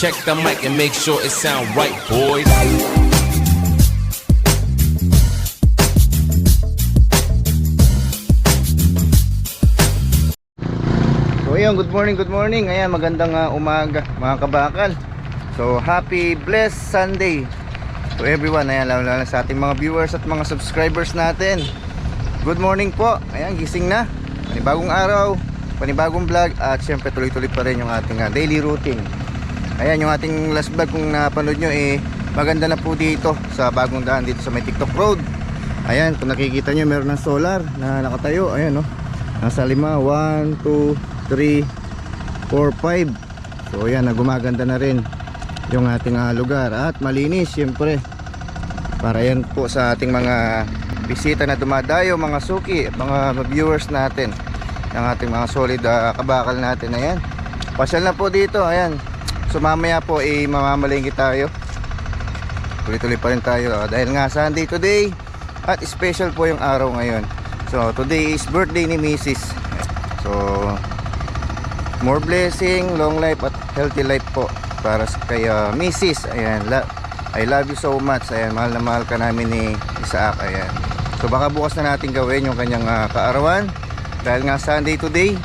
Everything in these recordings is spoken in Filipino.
Check the mic and make sure it sound right, boys. So ayun, good morning. Ayan, magandang umaga mga kabakal. So happy blessed Sunday to everyone. Ayan, lalo sa ating mga viewers at mga subscribers natin. Good morning po. Ayan, gising na. Panibagong araw, panibagong vlog. At syempre tuloy-tuloy pa rin yung ating daily routine. Ayan, yung ating last vlog kung napanood nyo, maganda na po dito sa bagong daan dito sa may TikTok Road. Ayan, kung nakikita nyo, meron ng solar na nakatayo. Ayan, no? Nasa 5, 1, 2, 3, 4, 5. So ayan, gumaganda na rin yung ating lugar. At malinis syempre, para yan po sa ating mga bisita na dumadayo, mga suki, mga viewers natin, ng ating mga solid kabakal natin. Ayan, pasyal na po dito. Ayan, so mamaya po mamamalingki tayo. Tuloy-tuloy pa rin tayo dahil nga Sunday today at special po yung araw ngayon. So today is birthday ni Mrs. So more blessing, long life at healthy life po para kay Mrs. Ayan, I love you so much. Ayan, mahal na mahal ka namin ni Isaac. Ayan, so baka bukas na natin gawin yung kanyang kaarawan dahil nga Sunday today.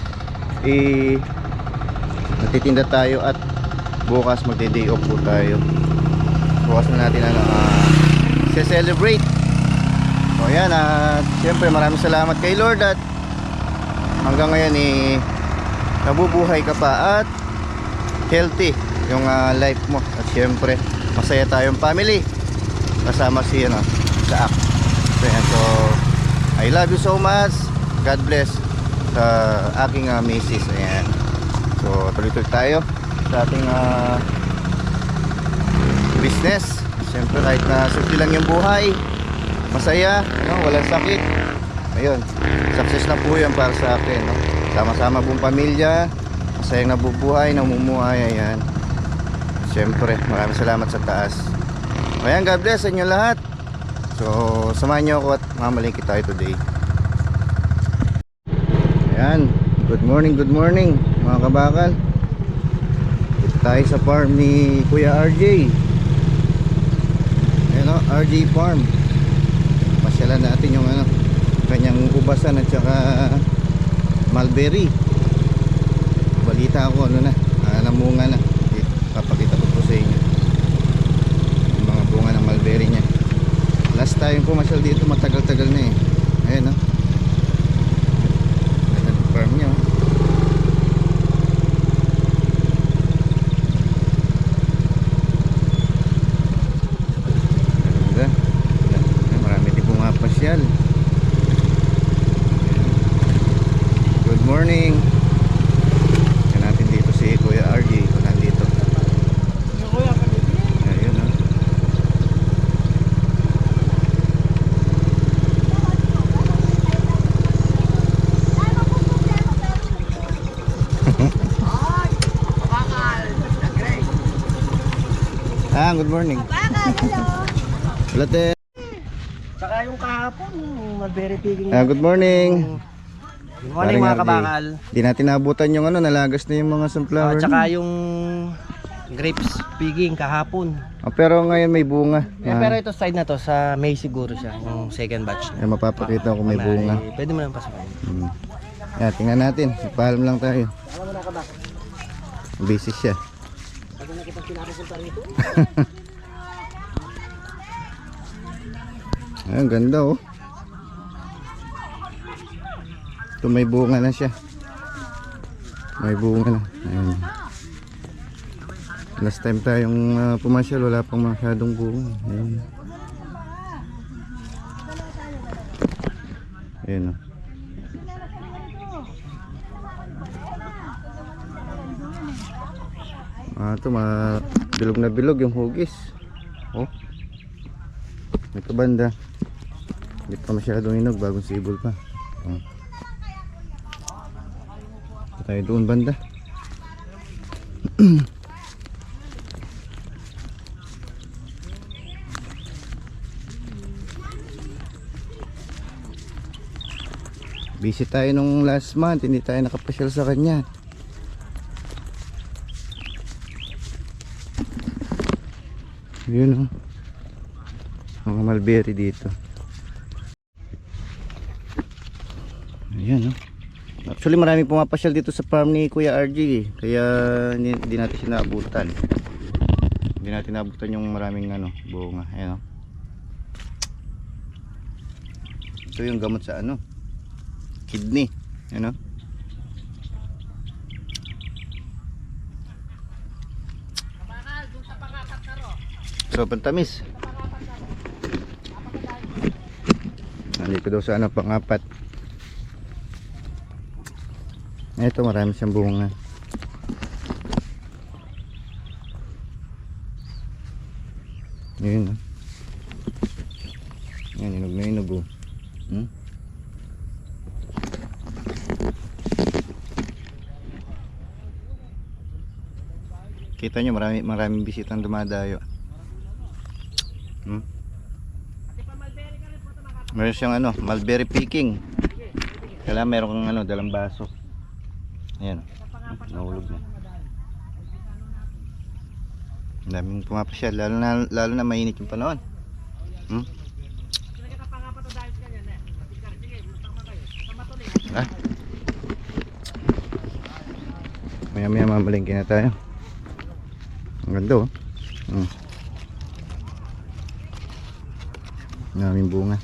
Natitinda tayo at bukas magde-day off po tayo. Bukas na natin celebrate. So ayan, siyempre maraming salamat kay Lord at hanggang ngayon nabubuhay ka pa at healthy yung life mo. At siyempre masaya tayong family kasama si Isaac. So I love you so much. God bless sa aking misis. Ayan, so tuloy-tuloy tayo sa ating business. Siyempre kahit na simple lang yung buhay, masaya, walang sakit. Ayun, success na po yan para sa akin, no? Sama-sama buong pamilya, masayang nabubuhay, namumuhay. Ayan, siyempre maraming salamat sa taas. Ayan, God bless sa inyo lahat. So samahan nyo ako at mamalingki tayo today. Ayan, good morning mga kabakal. Dito tayo sa farm ni Kuya RJ. Ayan, RJ Farm. Pasyalan natin yung kanyang ubasan at saka mulberry. Balita ako namunga na. Papakita ko po sa inyo yung mga bunga ng mulberry nya. Last time pumasyal dito, matagal-tagal na Ayan, ganda ng farm nya. Ganda. Marami din pumapasyal. Good morning. Yan natin dito si Kuya RJ kung nandito. Ayun, good morning. Hello. Saka yung kahapon, mulberry picking. Good morning. Good morning mga kabakal. Hindi natin naabutan yung nalagas na yung mga sunflower. At saka yung grapes picking kahapon. Pero ngayon may bunga. Pero ito side na to, sa May siguro siya, yung second batch. Mapapakita ko may bunga. Pwede mo lang pasukin. Yan, tingnan natin. Ipaalam lang tayo. Alam mo na kabakal. Busy siya. Pag nakita pinapupunta rito. Ang ganda Ito may bunga na siya. May bunga na. Ayan. Last time tayong pumasyal, wala pang masyadong bunga. Ayan. Ayan ito bilog na bilog yung hugis. Ito banda. Hindi pa masyadong hinog, bagong sibol pa. Tayo doon banda. Busy tayo nung last month, hindi tayo nakapasyal sa kanya. Yun, oh. Mga mulberry dito. Ayan, oh. Actually marami pumapasyal dito sa farm ni Kuya RG eh. Kaya hindi natin siya naabutan. Hindi natin naabutan yung maraming ano, bunga. Ayan, oh. Ito yung gamot sa ano, kidney. Ayan, oh. So pantamis. Nandito daw sa ano, pang-apat. Ito marami siyang bunga. Yun, oh. Yan, inog na inog, oh. Kita nyo, maraming bisitang dumadayo. Meron siyang ano, mulberry picking. Kailangan meron kang ano, dalang baso. Ayan, nahulog na. Ang daming pumapasyal, lalo na mainit yung panahon. Maya maya mamalingki na tayo. Ang ganda, oh. Ang daming bunga.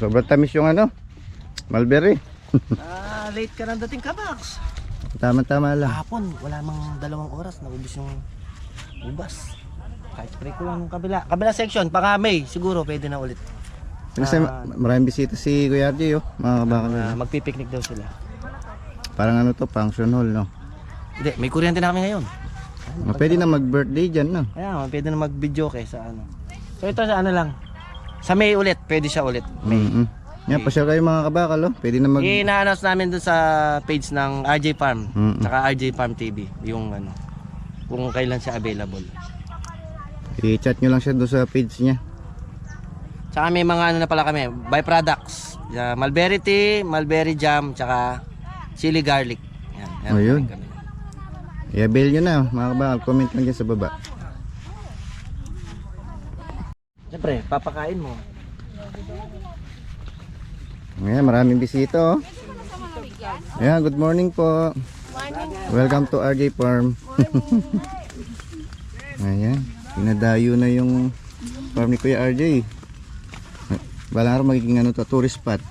Sobrang tamis yung ano, mulberry. Late ka nang dating ka, Max. Tama-tama lang. Kahapon, wala mang 2 oras, naubos yung ubas. Kahit pre ko lang yung kabila section, pang May, siguro pwede na ulit. Kasi maraming bisita si Kuya RJ, oh. Mga kabakal. Magpipiknik daw sila. Parang ano to, function hall, no? Hindi, may kuryente na kami ngayon. Pwede na mag-birthday dyan, no? Kaya, pwede na mag-video kay sa ano. So ito sa ano lang. Sa May ulit, pwede siya ulit. May. Yan, pasyal kayo mga kabakal, oh. Pwede na mag... I-announce namin doon sa page ng RJ Farm, saka RJ Farm TV, yung ano, kung kailan siya available. I-chat nyo lang siya doon sa page niya. Tsaka may mga ano na pala kami, byproducts. Mulberry tea, mulberry jam, tsaka chili garlic. Yan, Ayun. kami. I-avail nyo na, mga kabakal. Comment lang dyan sa baba. Siyempre, papakain mo. Ayan, maraming bisita, oh. Ayan, good morning po. Welcome to RJ Farm. Ayan, pinadayo na yung farm ni Kuya RJ. Balang araw magiging ano to, tourist spot.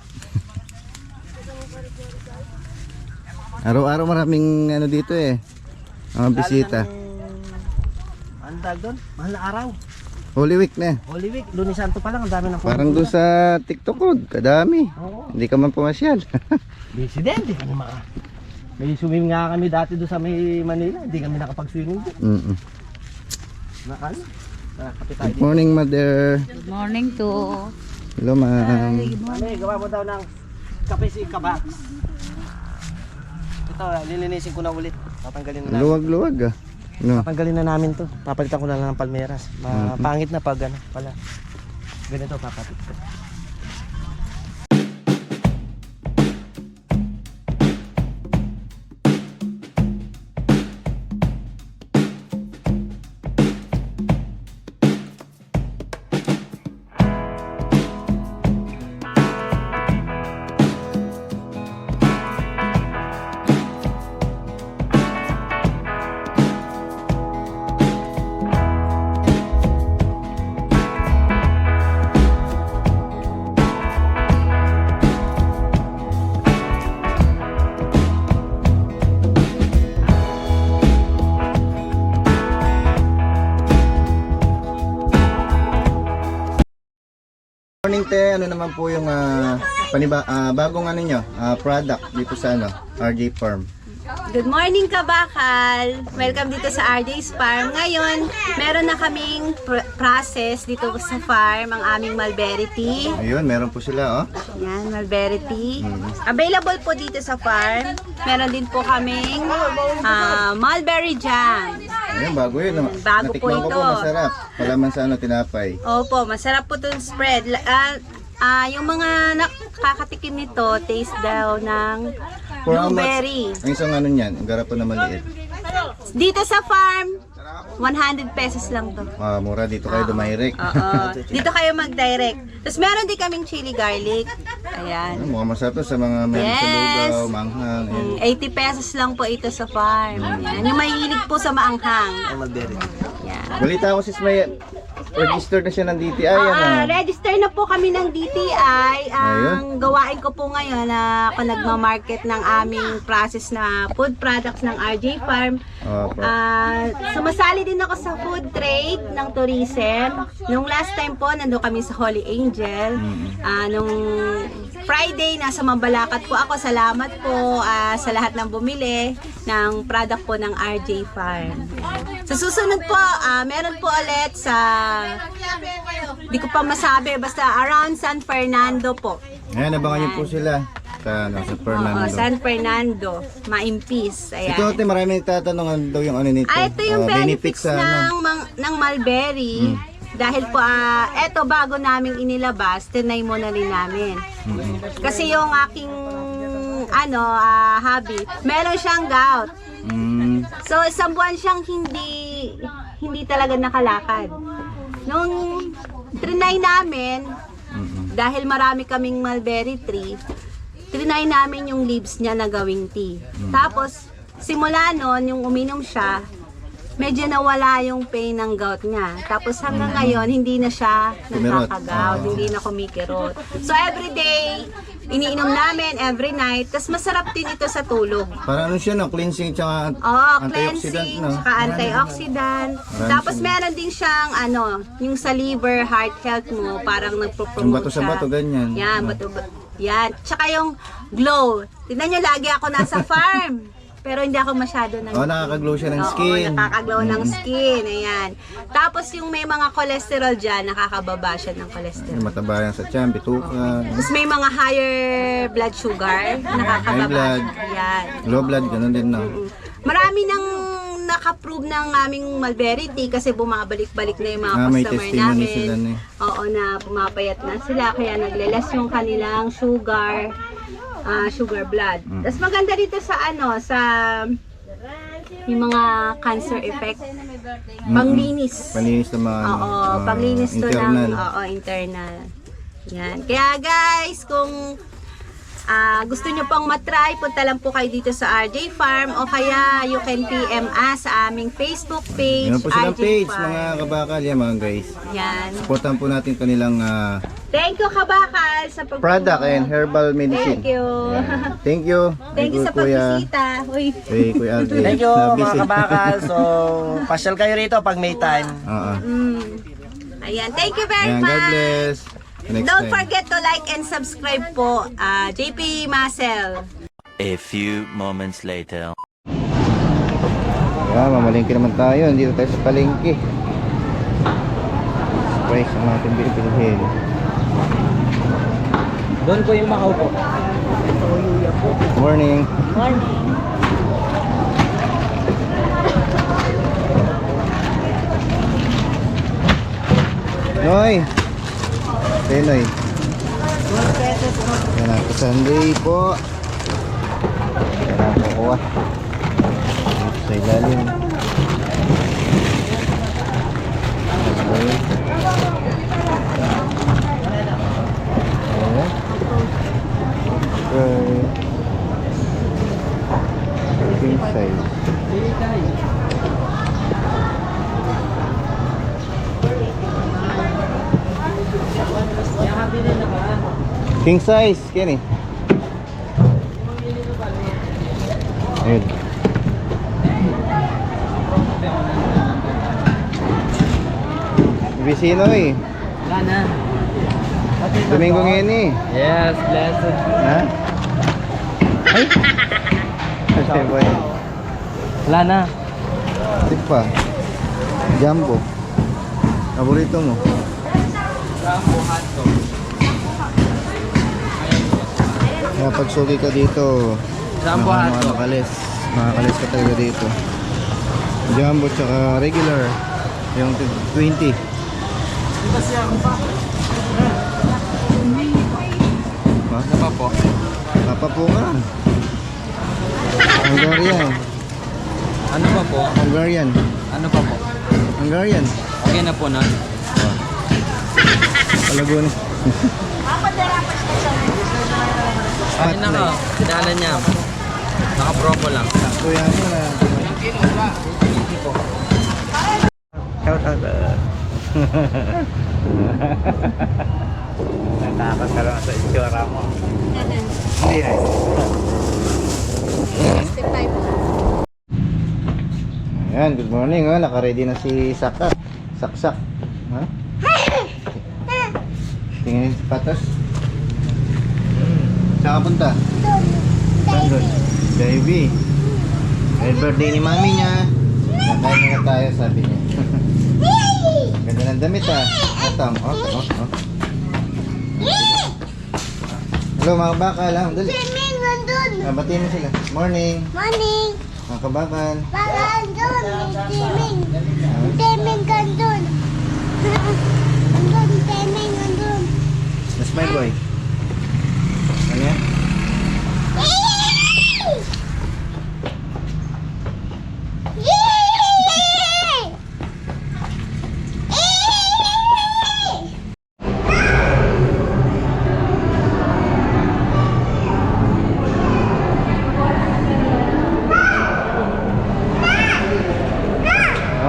Araw-araw maraming ano dito eh, mga bisita. Ano tawag doon? Mahal na araw. Holy Week na. Holy Week, Lunes Santo pa lang, ang dami ng Parang doon sa TikTok ko, kadami. Oo. Hindi ka man pumasyal. Busy din, di kami may swimming nga kami dati doon sa may Manila, hindi kami nakapag-swimming doon. Nakano? Nakapit tayo Good dito. morning, mother. Good morning to. Hello, ma'am. Mami, gawa mo daw ng kape si Kabax. Ito, lilinisin ko na ulit. Tatanggalin na namin. Luwag-luwag, ah. No. Tatanggalin na namin to. Papalitan ko na lang ng palmeras. Pangit na pag ano pala. Ganito papalit ko. Morning te, ano naman po yung bagong ano nyo, product dito sa ano, RJ Farm. Good morning kabakal! Welcome dito sa RJ's Farm. Ngayon, meron na kaming process dito sa farm ang aming mulberry tea. Ayun, meron po sila, oh. Yan, mulberry tea. Available po dito sa farm. Meron din po kaming mulberry jam. Ayun, bago yun. Bago po Natikman ko ito. po, masarap. Palaman sa ano, tinapay. Opo, masarap po itong spread. Yung mga nakakatikim nito, taste daw ng For how much? Blueberry. Ang isang ano niyan, ang garapon na maliit. Dito sa farm, 100 pesos lang to. Mura dito kayo dumayrek. Oo. Dito kayo mag-direct. Tapos meron din kaming chili garlic. Ayan. Mukhang masarap to sa mga meron sa Yes. lugaw, manghang. Ayan. 80 pesos lang po ito sa farm. Yan. Yung mahilig po sa maanghang. Ang Mulberry. Yan. Balita ko sis may registered na siya ng DTI. Ano? Register na po kami ng DTI. Ang gawain ko po ngayon na ako nagma-market ng aming process na food products ng RJ Farm. Opo. Sumasali din ako sa food trade ng tourism. Nung last time po, nandun kami sa Holy Angel. Nung Friday, nasa Mambalacat po ako. Salamat po sa lahat ng bumili ng product po ng RJ Farm. Sa susunod po, meron po ulit sa, di ko pa masabi, basta around San Fernando po. Ayan, abangan niyo po sila sa Fernando. Oo, San Fernando, Maimpis. Ayan. Ito ate, marami nagtatanong daw yung ano nito. Ito yung benefits sa ng Mulberry. Dahil po, eto bago naming inilabas, tinay mo na rin namin. Kasi yung aking hobby, meron siyang gout. So, isang buwan siyang hindi talaga nakalakad. Nung trinay namin, dahil marami kaming mulberry tree, trinay namin yung leaves niya na gawing tea. Tapos, simula nun, yung uminom siya, medyo nawala yung pain ng gout niya. Tapos hanggang ngayon, hindi na siya nagkakagout, hindi na kumikirot. So, everyday, iniinom namin every night. Tapos masarap din ito sa tulog. Para ano siya, no? Cleansing tsaka antioxidant, Cleansing, no? saka antioxidant. Tapos meron din siyang yung sa liver, heart health mo, parang nagpo-promote Yung bato sa siya. bato, ganyan. Yan, yan. Tsaka yung glow. Tignan nyo, lagi ako nasa farm. Pero hindi ako masyado ng nakaka-glow siya ng Oo, skin. nakaka-glow ng skin. Ayan. Tapos yung may mga cholesterol dyan, nakakababa siya ng cholesterol. Mataba yan sa tiyan, bituka, Tapos may mga higher blood sugar, nakakababa. high blood. Yan. Low blood, ganun din, no? Marami nang nakaprove ng aming mulberry tea kasi bumabalik-balik na yung mga May customer testimony namin. sila, no? Oo, na pumapayat na sila kaya naglelas yung kanilang sugar blood. Tapos maganda dito sa sa yung mga cancer effect. Panglinis. Panlinis ng mga Panglinis to internal. ng internal. Yan. Kaya guys, kung gusto nyo pang matry, punta lang po kayo dito sa RJ Farm o kaya you can PM us sa aming Facebook page. Yan po silang RJ page, Farm. mga kabakal. Yan, mga guys. Yan. Supportan po natin kanilang Thank you, Kabakal, sa pag- product and herbal medicine. Thank you. Yan. Thank you. Thank you sa pagbisita. Uy. Kuya Alvin. Thank you Na mga busy. kabakal. So, pasyal kayo rito pag may time. Oo. Ayan. Thank you very Ayan, much. God bless. Next Don't time. forget to like and subscribe po. JP Marcel. A few moments later. Kaya mamalingki naman tayo. Dito tayo sa palengke. Price ang ating bilhin. Doon po yung makaupo. Morning. Noy. Hey, Noy. Yan ako Sunday po. Yan ako kuha. Dito sa ilalim. Okay. King size. King size, Kenny. Ayun. Bisino eh. Wala na. Domingo ngayon eh. Yes, blessed. Ha? Ay! Kasi boy. Wala na. Tip pa. Jumbo. Paborito mo? Kaya pag sugi ka dito, Jumbo hotdog. makakalis ka talaga dito. Jumbo tsaka regular, yung 20. Ha? Ano pa po? Kapapo ka. Hungarian. Ano pa po? Hungarian. Ano pa po? Hungarian. Okay na po na. Palagun. Ay naka, sinala niya. Naka-promo lang. Kuya mo na. Shout out. Nakakasalamat sa itsura mo. Hindi ay. Ayan, good morning. Oh. Naka-ready na si Sakak. Saksak. Ha? Tingnan yung sapatos. Saan ka punta? Doon. Davey. Happy birthday ni mami niya. Nakain muna tayo, sabi niya. Ganda ng damit ah. Atam. Hello mga bakal ha. Dali. Swimming nandun. Batiin mo sila. Morning. Morning. Mga kabakal. Bakal doon. Swimming. Swimming nandun. Nandun. Swimming nandun. That's my boy. Ano yan?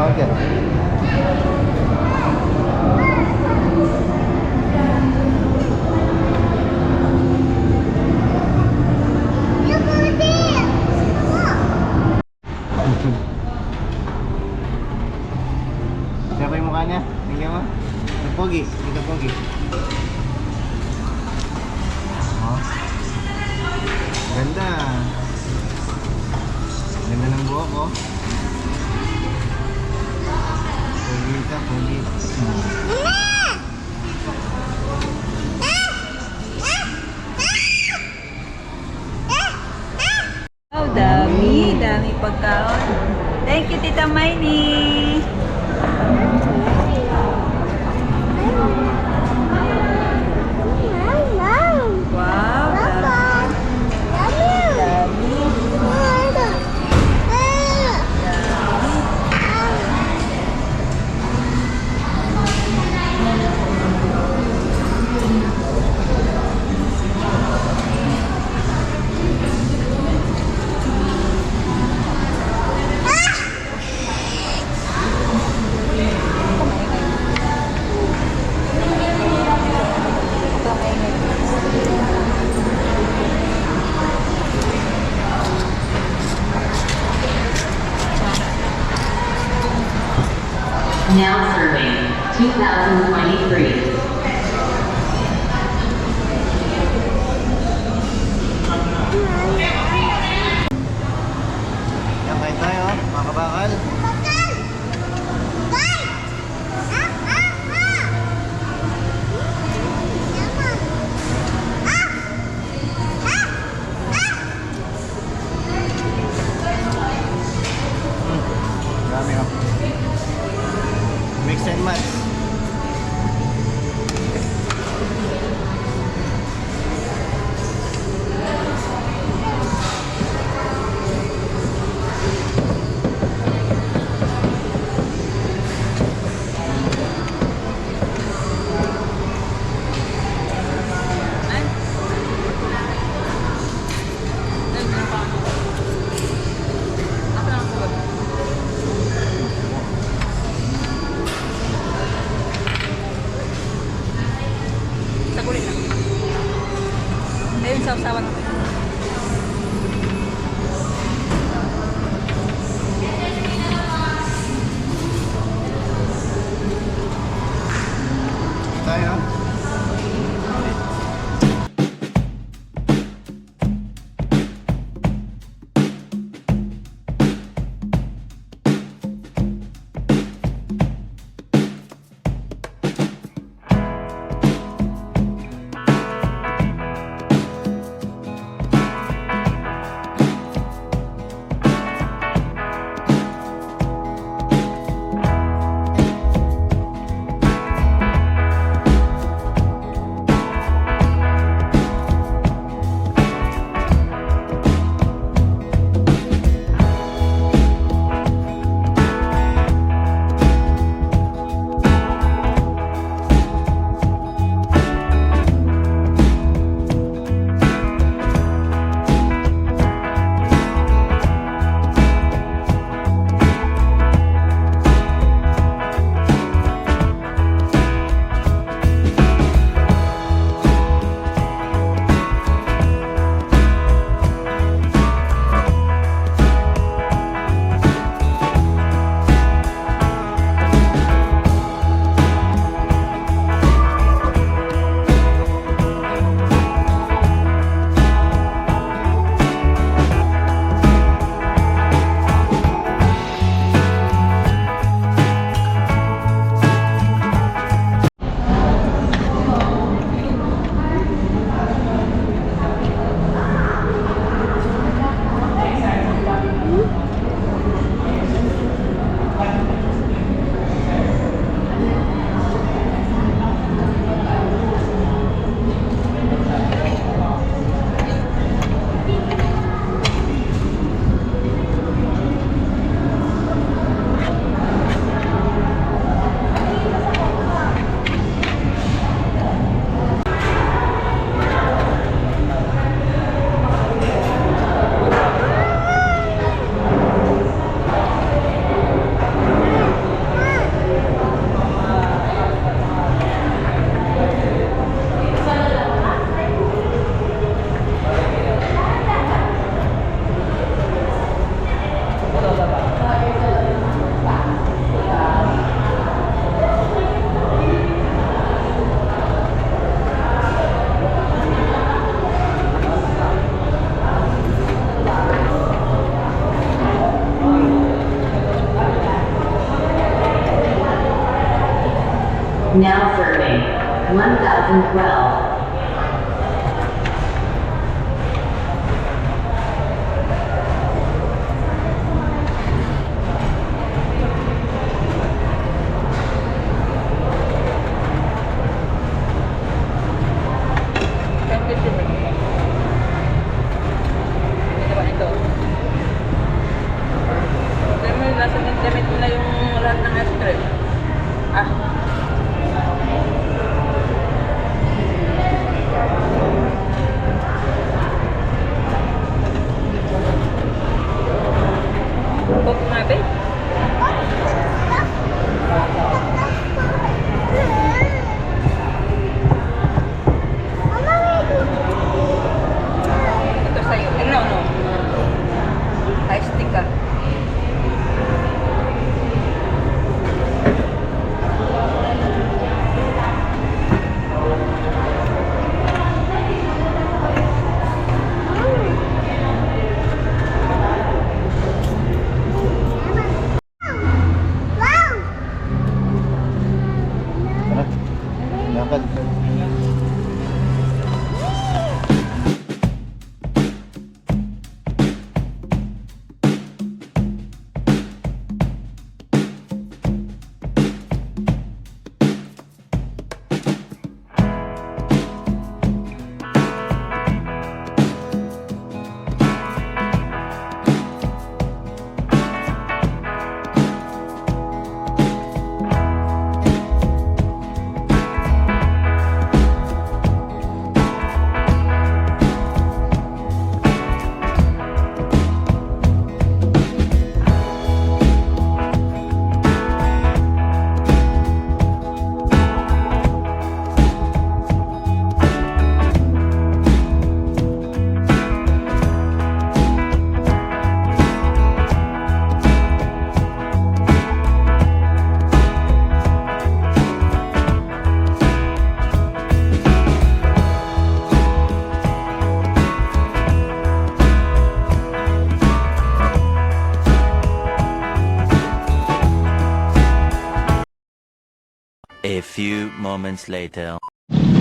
Okay. You go there. Siya pa yung mukha niya? Tingnan mo. Ang pogi. Dito pogi. Oh. Ganda. Ganda ng buhok oh. Pogi ka, pogi. Oh, dami pagkaon. Thank you, Tita Miley. Wow, Now serving 2023. Yan, kain tayo, mga kabakal. Dami oh. Mix and match. Ayun, sausawan ako. Tayo. Now serving 1012. Damit mo na yung lahat ng ice cream. Ah. Coke nga, babe. Ito sa'yo. Eh, no. Ice tea ka. Tara. Lakad. A few moments later.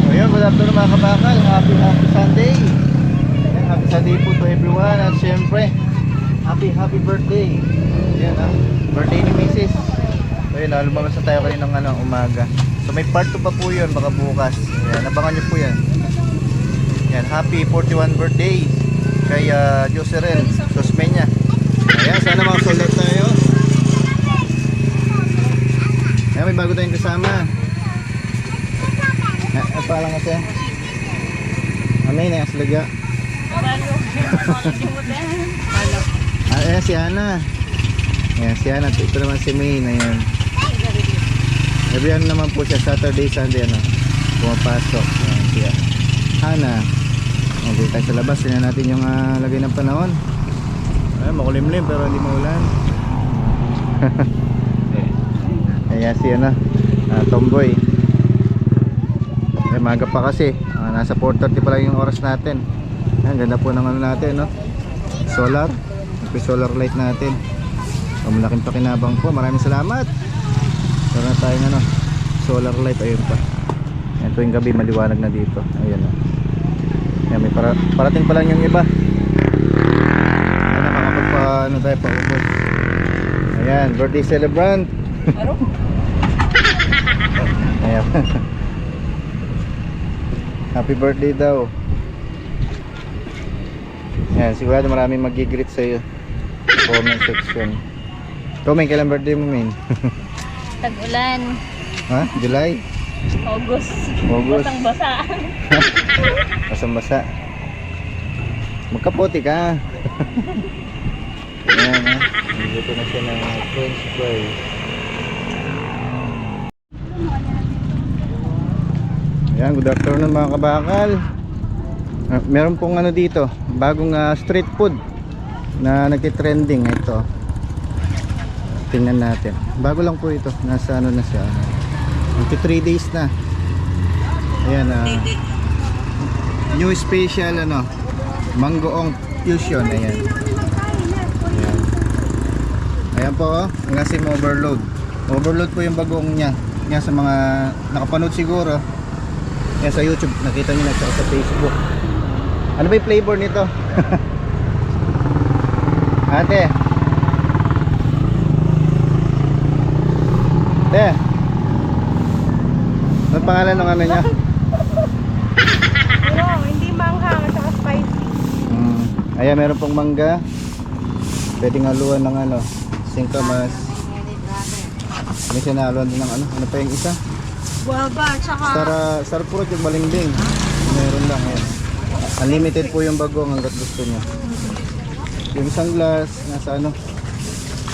Ayun, good afternoon mga kabakal. Happy Sunday. Ayan, happy Sunday po to everyone. At syempre, happy birthday. Ayan ha, birthday ni Mrs. Ayun ha, lumabas na tayo kaninang umaga. So may part 2 pa po yun, baka bukas. Ayan, abangan nyo po yan. Ayan, happy 41 birthday kay Jocelyn Sosmeña. Ayan, sana mga sulit tayo. Ayan, may bago tayong kasama. At palang kasi Amay na yung aslaga. Ayan si Ana. Ayan si Ana. Ito naman si May. Ayan. Every ano naman po siya, Saturday, Sunday pumapasok. Ayan si Ana. Okay, tayo sa labas. Tingnan natin yung lagay ng panahon. Ayan, makulimlim pero hindi maulan. Ayan si Tomboy. Ayan, maga pa kasi. Nasa 4:30 pa lang yung oras natin. Ayan, ganda po ng natin, no? Solar. May solar light natin. Malaking pakinabang po. Maraming salamat. Meron na tayong solar light. Ayun pa. Ayan, tuwing gabi maliwanag na dito. Ayan, no? Ayan, may parating pa lang yung iba. Ayan, nakakapagpa tayo pa ubos. Ayan, birthday celebrant. Ayan. Happy birthday daw. Ayan, sigurado maraming mag-greet sa iyo. Comment section. Ikaw, May, kailan birthday mo, Min? Tag-ulan. Ha? July? August. Basang-basa. Basang-basa. Magkapote ka. Ayan, ha? Nilito na siya ng french fries. Ayan, good afternoon mga kabakal. Meron pong dito, bagong street food na nagtitrending. Ito, tingnan natin. Bago lang po ito, nasa na siya, 3 days na. Ayan, new special mangoong fusion. Ayan, ayan po, ang asim overload po yung bagong nya. nga sa mga nakapanood siguro. Yan sa YouTube, nakita nyo na sa Facebook. Ano ba yung flavor nito? Ate. Ano pangalan ng ano niya? Hindi manghang at saka spicy. Ayan, meron pong mangga. Pwedeng haluan ng ano, singkamas. May sinahaluan din ng ano. Ano pa yung isa? Guava at saka Sarpurot yung balingbing. Meron lang yan. Unlimited po yung bagong hanggat gusto nyo. Yung isang glass, nasa ano,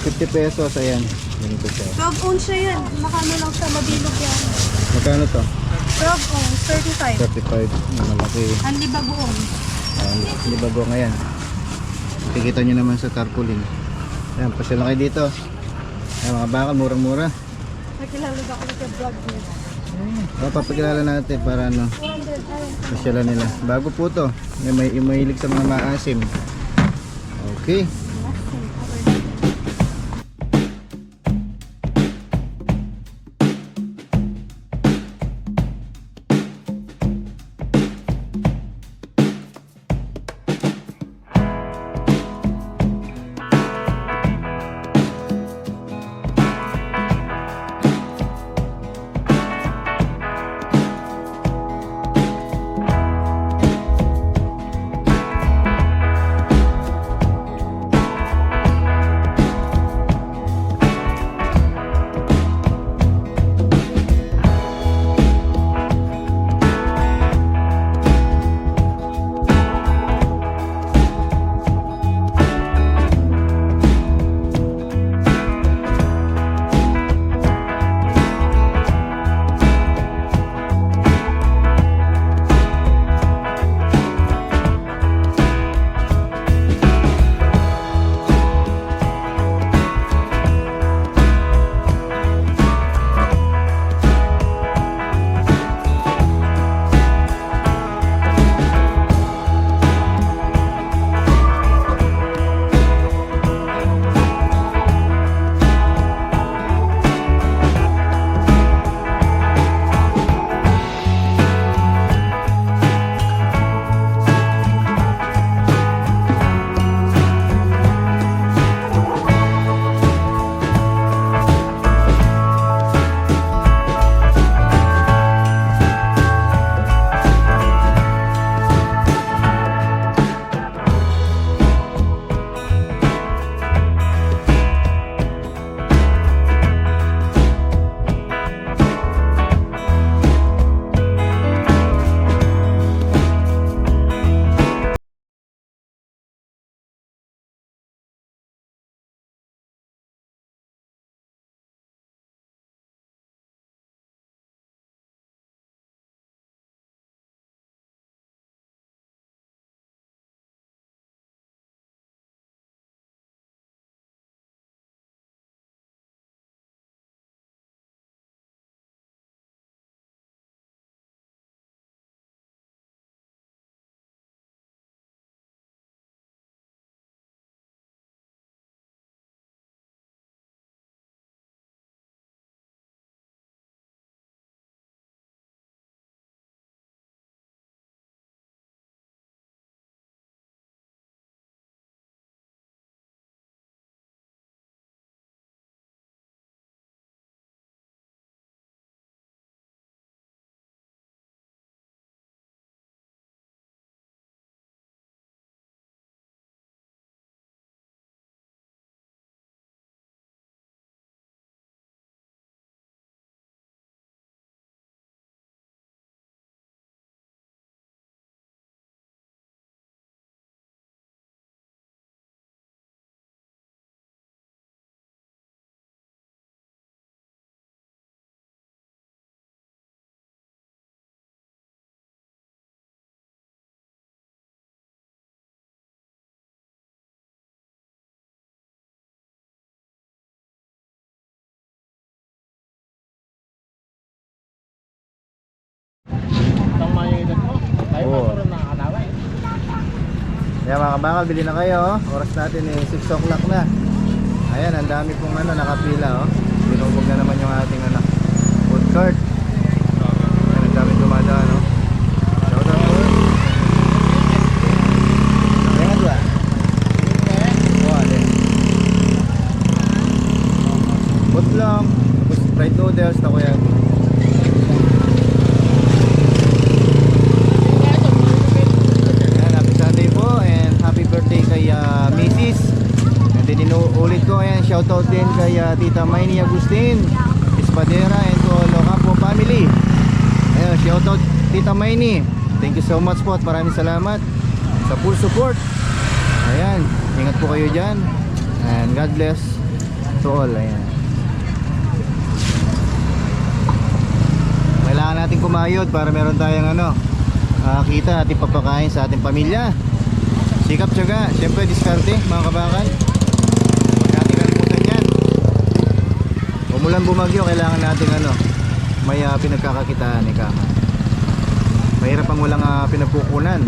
50 pesos. Ayan, ganito siya. 12 ounce siya yan. Makano lang siya, mabilog yan. Magkano to? 12 ounce, 35. 35. Malaki. Anli bagoong. Hindi bago ngayon. Kikita nyo naman sa tarpaulin. Ayan, pasyal na kayo dito. Ayan, mga bakal, murang-mura. Nakilala ako sa vlog niya. Papakilala natin para ano, pasyalan nila. Bago po to. May mahilig sa mga maasim. Okay. Kaya mga kabakal, bili na kayo. Oras natin 6 o'clock na. Ayan, ang dami pong nakapila. Binubog na naman yung ating food shoutout din kay Tita Maini Agustin Espadera and to all Ocampo family. Ayun, shoutout Tita Maini. Thank you so much po at maraming salamat sa full support. Ayan, ingat po kayo dyan. And God bless to all. Ayan. Kailangan natin kumayod para meron tayong kita ating papakain sa ating pamilya. Sikap tiyaga, syempre diskarte mga kabakal. Huwag natin kalimutan yan. Umulan bumagyo, kailangan natin may pinagkakakitaan kama. Mahirap ang walang pinagkukunan.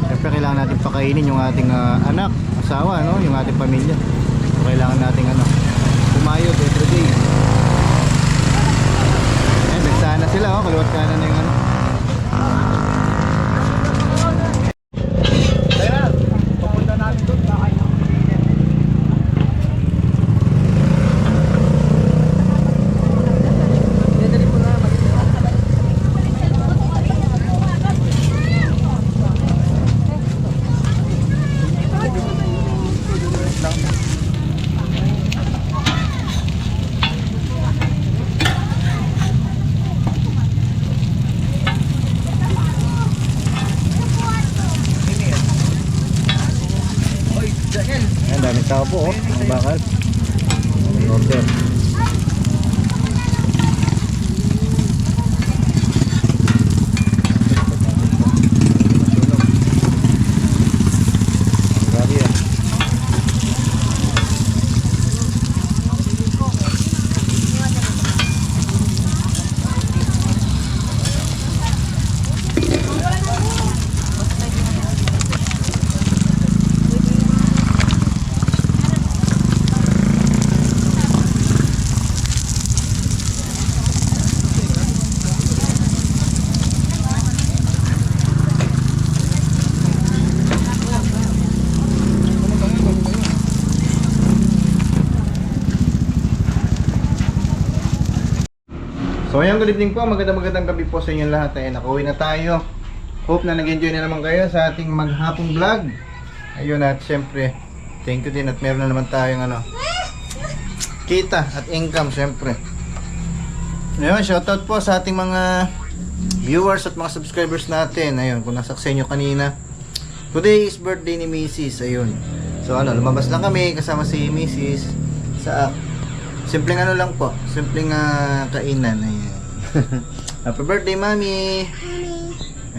Syempre kailangan natin pakainin yung ating anak, asawa, yung ating pamilya. So, kailangan natin kumayod everyday. Sana sila, kaliwat kanan na yung papunta natin doon, kakain ng piliin. Dali po na, Ayan, daming tao po, mga bakal. May order. Grabe yan. So ayan, good evening po, magandang gabi po sa inyong lahat. Ayan, nakauwi na tayo. Hope na nag-enjoy na naman kayo sa ating maghapong vlog. Ayun, at syempre thank you din at meron na naman tayong kita at income syempre. Ayun, shoutout po sa ating mga viewers at mga subscribers natin. Ayun, kung nasakse nyo kanina, today is birthday ni Mrs. Ayun, so lumabas lang kami kasama si Mrs. sa simpleng lang po, simpleng kainan. Ayan. Happy birthday, Mami.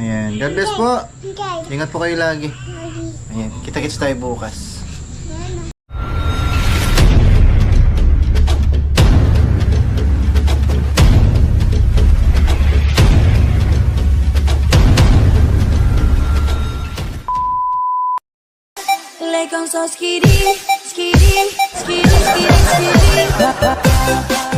Ayan, God bless po. Ingat po kayo lagi. Ayan, kita-kits tayo bukas. Like on so skitty, skitty, skitty, skitty, skitty.